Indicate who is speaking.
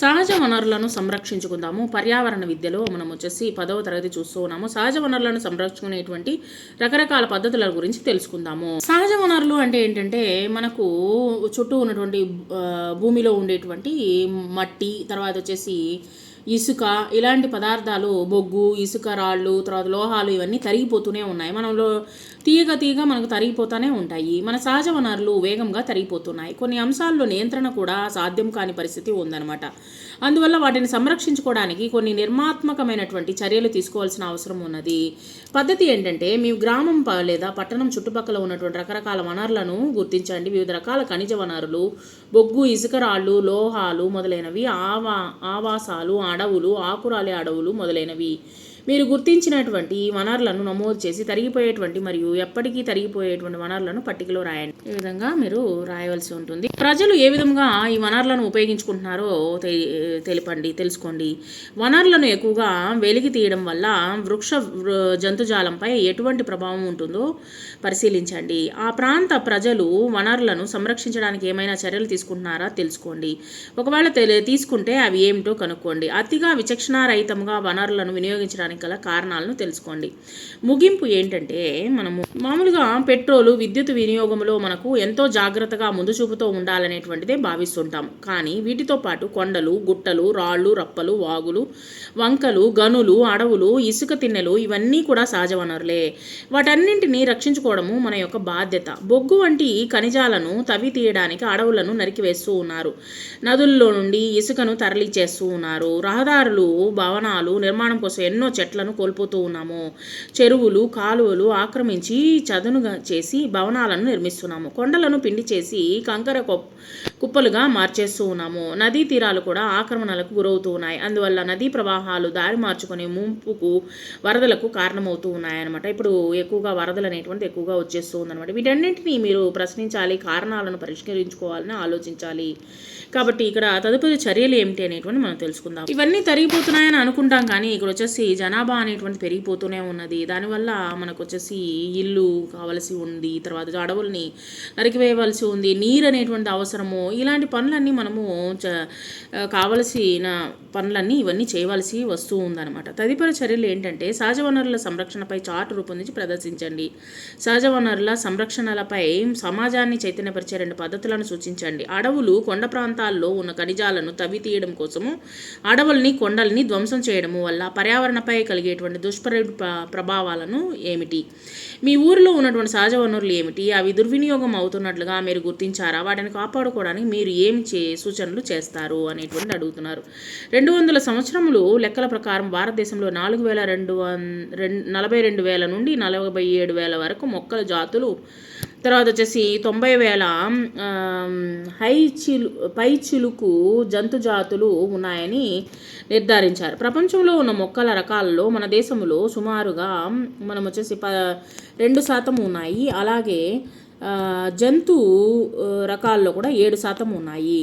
Speaker 1: సహజ వనరులను సంరక్షించుకుందాము. పర్యావరణ విద్యలో మనం వచ్చేసి 10వ తరగతి చూస్తూ ఉన్నాము. సహజ వనరులను సంరక్షించుకునేటువంటి రకరకాల పద్ధతుల గురించి తెలుసుకుందాము. సహజ వనరులు అంటే ఏంటంటే మనకు చుట్టూ ఉన్నటువంటి భూమిలో ఉండేటువంటి మట్టి, తర్వాత వచ్చేసి ఇసుక, ఇలాంటి పదార్థాలు, బొగ్గు, ఇసుక, రాళ్ళు, తర్వాత లోహాలు ఇవన్నీ తరిగిపోతూనే ఉన్నాయి. మనలో తీగ మనకు తరిగిపోతూనే ఉంటాయి. మన సహజ వనరులు వేగంగా తరిగిపోతున్నాయి. కొన్ని అంశాల్లో నియంత్రణ కూడా సాధ్యం కాని పరిస్థితి ఉందన్నమాట. అందువల్ల వాటిని సంరక్షించుకోవడానికి కొన్ని నిర్మాత్మకమైనటువంటి చర్యలు తీసుకోవాల్సిన అవసరం ఉన్నది. పద్ధతి ఏంటంటే, మీ గ్రామం లేదా పట్టణం చుట్టుపక్కల ఉన్నటువంటి రకరకాల వనరులను గుర్తించండి. వివిధ రకాల ఖనిజ వనరులు, బొగ్గు, ఇసుక, రాళ్ళు, లోహాలు మొదలైనవి, ఆవాసాలు, అడవులు, ఆకురాలి అడవులు మొదలైనవి. మీరు గుర్తించినటువంటి వనరులను నమోదు చేసి తరిగిపోయేటువంటి మరియు ఎప్పటికీ తరిగిపోయేటువంటి వనరులను పట్టికలో రాయండి. ఈ విధంగా మీరు రాయవలసి ఉంటుంది. ప్రజలు ఏ విధంగా ఈ వనరులను ఉపయోగించుకుంటున్నారో తెలుసుకోండి. వనరులను ఎక్కువగా వెలికి తీయడం వల్ల వృక్ష జంతుజాలంపై ఎటువంటి ప్రభావం ఉంటుందో పరిశీలించండి. ఆ ప్రాంత ప్రజలు వనరులను సంరక్షించడానికి ఏమైనా చర్యలు తీసుకుంటున్నారా తెలుసుకోండి. ఒకవేళ తీసుకుంటే అవి ఏమిటో కనుక్కోండి. అతిగా విచక్షణారహితంగా వనరులను వినియోగించడానికి గల కారణాలను తెలుసుకోండి. ముగింపు ఏంటంటే, మనము మామూలుగా పెట్రోలు, విద్యుత్ వినియోగంలో మనకు ఎంతో జాగ్రత్తగా ముందు చూపుతో ఉండాలనేటువంటిదే భావిస్తుంటాం. కానీ వీటితో పాటు కొండలు, గుట్టలు, రాళ్ళు, రప్పలు, వాగులు, వంకలు, గనులు, అడవులు, ఇసుక తిన్నెలు ఇవన్నీ కూడా సహజ వనరులే. వాటన్నింటినీ రక్షించుకోవడము మన యొక్క బాధ్యత. బొగ్గు వంటి ఖనిజాలను తవ్వి తీయడానికి అడవులను నరికివేస్తూ ఉన్నారు. నదుల్లో నుండి ఇసుకను తరలిచేస్తూ ఉన్నారు. రహదారులు, భవనాలు నిర్మాణం కోసం ఎన్నో చెట్లను కోల్పోతూ ఉన్నాము. చెరువులు, కాలువలు ఆక్రమించి చదునుగా చేసి భవనాలను నిర్మిస్తున్నాము. కొండలను పిండి చేసి కంకర కుప్పలుగా మార్చేస్తూ ఉన్నాము. నదీ తీరాలు కూడా ఆక్రమణలకు గురవుతూ ఉన్నాయి. అందువల్ల నదీ ప్రవాహాలు దారి మార్చుకునే ముంపుకు, వరదలకు కారణమవుతూ ఉన్నాయన్నమాట. ఇప్పుడు ఎక్కువగా వరదలు అనేటువంటి ఎక్కువగా వచ్చేస్తూ ఉందన్నమాట. వీటన్నింటినీ మీరు ప్రశ్నించాలి, కారణాలను పరిష్కరించుకోవాలని ఆలోచించాలి. కాబట్టి ఇక్కడ తదుపరి చర్యలు ఏమిటి అనేటువంటి మనం తెలుసుకుందాం. ఇవన్నీ తరిగిపోతున్నాయని అనుకుంటాం, కానీ ఇక్కడ వచ్చేసి జనాభా అనేటువంటి పెరిగిపోతూనే ఉన్నది. దానివల్ల మనకు వచ్చేసి ఇల్లు కావలసి ఉంది, తర్వాత అడవుల్ని నరికివేయవలసి ఉంది, నీరు అనేటువంటి అవసరము, ఇలాంటి పనులన్నీ మనము కావలసిన పనులన్నీ ఇవన్నీ చేయవలసి వస్తూ ఉందన్నమాట. తదుపరి చర్యలు ఏంటంటే, సహజ వనరుల సంరక్షణపై చార్ట్ రూపొందించి ప్రదర్శించండి. సహజ వనరుల సంరక్షణలపై సమాజాన్ని చైతన్యపరిచే 2 పద్ధతులను సూచించండి. అడవులు, కొండ ప్రాంతాల్లో ఉన్న ఖనిజాలను తవ్వి తీయడం కోసము అడవుల్ని, కొండల్ని ధ్వంసం చేయడము వల్ల పర్యావరణపై కలిగేటువంటి ప్రభావాలను ఏమిటి? మీ ఊరిలో ఉన్నటువంటి సహజ వనరులు ఏమిటి? అవి దుర్వినియోగం అవుతున్నట్లుగా మీరు గుర్తించారా? వాటిని కాపాడుకోవడానికి మీరు ఏమి సూచనలు చేస్తారు అనేటువంటి అడుగుతున్నారు. 200 సంవత్సరములు లెక్కల ప్రకారం భారతదేశంలో 42,000 నుండి 47,000 వరకు మొక్కల జాతులు, తర్వాత వచ్చేసి 90,000 పైచిలుకు జంతు జాతులు ఉన్నాయని నిర్ధారించారు. ప్రపంచంలో ఉన్న మొక్కల రకాలలో మన దేశంలో సుమారుగా మనం వచ్చేసి 2% ఉన్నాయి. అలాగే జంతు రకాల్లో కూడా 7% ఉన్నాయి.